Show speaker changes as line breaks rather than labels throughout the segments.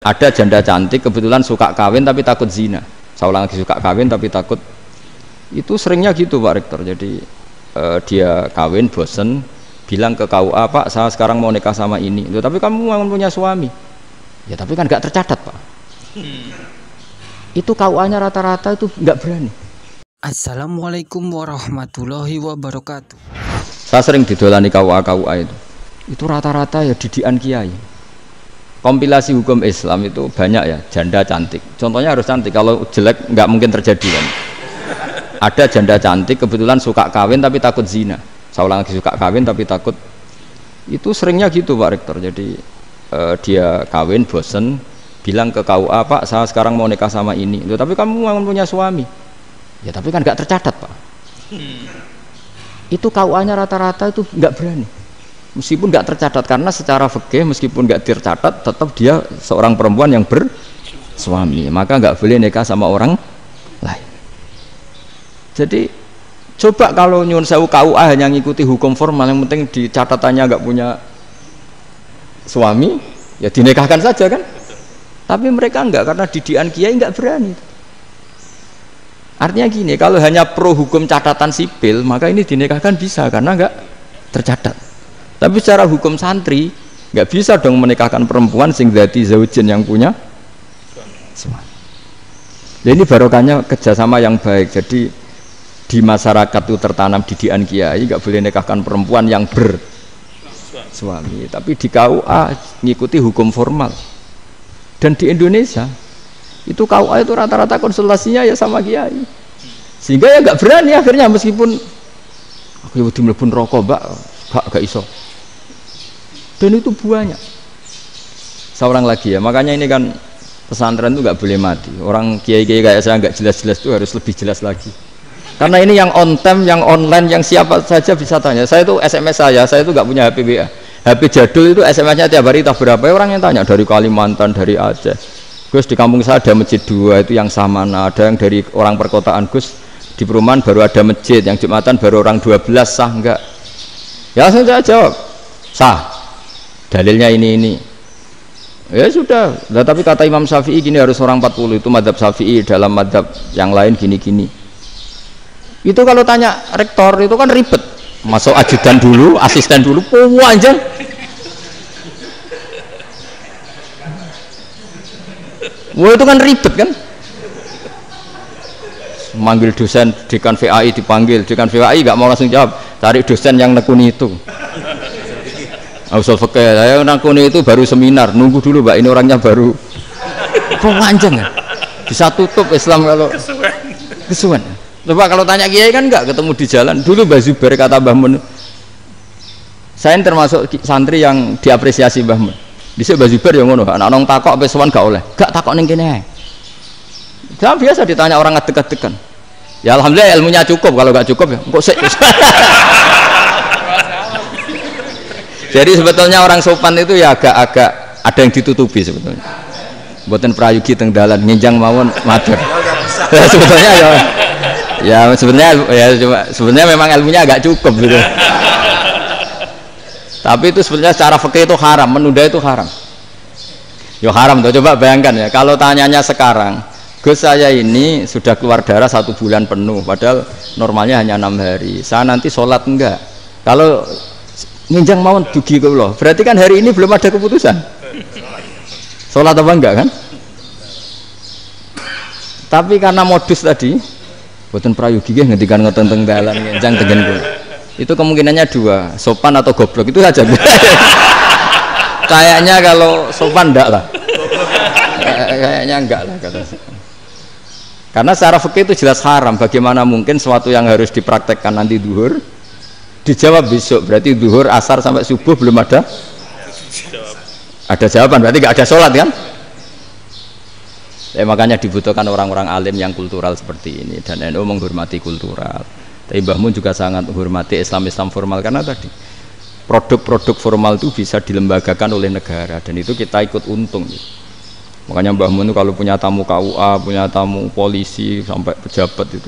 Ada janda cantik kebetulan suka kawin tapi takut zina. Saya ulang lagi, suka kawin tapi takut. Itu seringnya gitu Pak Rektor. Jadi dia kawin bosen, bilang ke KUA, Pak saya sekarang mau nikah sama ini. Loh, tapi kamu mau punya suami. Ya tapi kan gak tercatat Pak. Itu KUA-nya rata-rata itu gak berani.
Assalamualaikum warahmatullahi wabarakatuh.
Saya sering didolani KUA itu rata-rata ya didikan kiai. Kompilasi hukum Islam itu banyak ya, janda cantik. Contohnya harus cantik, kalau jelek nggak mungkin terjadi kan. Ada janda cantik kebetulan suka kawin tapi takut zina. Saya ulang lagi, suka kawin tapi takut. Itu seringnya gitu Pak Rektor. Jadi dia kawin bosen, bilang ke KUA, Pak saya sekarang mau nikah sama ini. Loh, tapi kamu mau punya suami. Ya tapi kan nggak tercatat Pak. Itu KUA-nya rata-rata itu nggak berani. Meskipun nggak tercatat, karena secara fikih meskipun nggak tercatat tetap dia seorang perempuan yang bersuami, maka nggak boleh nikah sama orang lain. Jadi coba kalau nyun sewu KUA hanya ngikuti hukum formal, yang penting di catatannya nggak punya suami, ya dinikahkan saja kan. Tapi mereka nggak, karena didikan kiai nggak berani. Artinya gini, kalau hanya pro hukum catatan sipil, maka ini dinikahkan bisa karena nggak tercatat. Tapi secara hukum santri nggak bisa dong menikahkan perempuan sing dadi zaujin yang punya suami. Jadi barokahnya kerjasama yang baik. Jadi di masyarakat itu tertanam didikan kiai, nggak boleh nikahkan perempuan yang bersuami. Tapi di KUA ngikuti hukum formal. Dan di Indonesia itu KUA itu rata-rata konsultasinya ya sama kiai. Sehingga ya nggak berani akhirnya, meskipun aku ya mlebu rokok mbak, gak iso. Dan itu banyak. Seorang lagi ya, makanya ini kan pesantren itu nggak boleh mati. Orang kiai-kiai kayak saya nggak jelas-jelas itu harus lebih jelas lagi. Karena ini yang on time, yang online, yang siapa saja bisa tanya. Saya itu SMS saya itu nggak punya HP WA. HP jadul itu SMS-nya tiap hari tak berapa, orang yang tanya dari Kalimantan, dari Aceh. Gus di kampung saya ada masjid 2 itu yang Samana, ada yang dari orang perkotaan, Gus di perumahan baru ada masjid, yang Jumatan baru orang 12, sah enggak? Ya langsung saya jawab, sah. Dalilnya ini. Ya sudah. Nah, tapi kata Imam Syafi'i gini, harus orang 40, itu madzhab Syafi'i, dalam madzhab yang lain gini-gini. Itu kalau tanya rektor itu kan ribet. Masuk ajudan dulu, asisten dulu, panjang. Wah itu kan ribet kan. Manggil dosen dekan VAI dipanggil, dekan VAI nggak mau langsung jawab, cari dosen yang nekuni itu. Usul fikih, saya nekuni itu baru seminar, nunggu dulu mbak, ini orangnya baru. Panjang kan. Bisa tutup Islam kalau kesuwen. Coba kalau tanya kiai kan nggak, ketemu di jalan. Dulu Mbah Zubair kata Mbah Mun, saya termasuk santri yang diapresiasi Mbah Mun. Dhisik Mbah Zubair yang ngono, anak nong takok sampai sowan gak oleh. Gak takok ning kene. Jangan biasa ditanya orang ngadeg-adegan. Ya alhamdulillah ilmunya cukup, kalau gak cukup ya kok sik. Jadi sebetulnya orang sopan itu ya agak-agak ada yang ditutupi sebetulnya. Mboten prayogi teng dalan nginjang mawon matur. Sebetulnya ya sebenarnya memang ilmunya agak cukup gitu. Tapi itu sebenarnya secara fikih itu haram, menunda itu haram. Ya haram tuh, coba bayangkan ya, kalau tanyanya sekarang, Gus saya ini sudah keluar darah 1 bulan penuh, padahal normalnya hanya 6 hari. Saya nanti sholat enggak? Kalau nginjang mawon dugi kula, berarti kan hari ini belum ada keputusan. Sholat apa enggak kan? Tapi karena modus tadi, boten prayogi nggih ngendikan ngoten teng dalan nginjang tengen kula. Itu kemungkinannya 2, sopan atau goblok, itu saja. Kayaknya kalau sopan enggak lah. Kayaknya enggak lah kata saya. Karena secara fikih itu jelas haram. Bagaimana mungkin sesuatu yang harus dipraktekkan nanti duhur dijawab besok, berarti duhur, asar sampai subuh belum ada jawaban, berarti nggak ada sholat kan? Ya, makanya dibutuhkan orang-orang alim yang kultural seperti ini, dan NU menghormati kultural. Tapi Mbah Mun juga sangat menghormati Islam formal, karena tadi produk-produk formal itu bisa dilembagakan oleh negara, dan itu kita ikut untung. Makanya Mbah Mun itu kalau punya tamu KUA, punya tamu polisi sampai pejabat itu.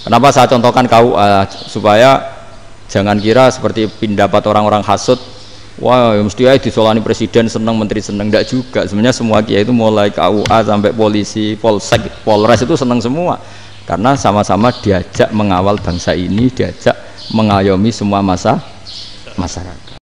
Kenapa saya contohkan KUA? Supaya jangan kira seperti pendapat orang-orang hasud, Wah, ya mesti aja disolani presiden seneng, menteri seneng, enggak juga. Sebenarnya semua kiai itu mulai KUA sampai polisi, polsek, polres itu seneng semua. Karena sama-sama diajak mengawal bangsa ini, diajak mengayomi semua masyarakat.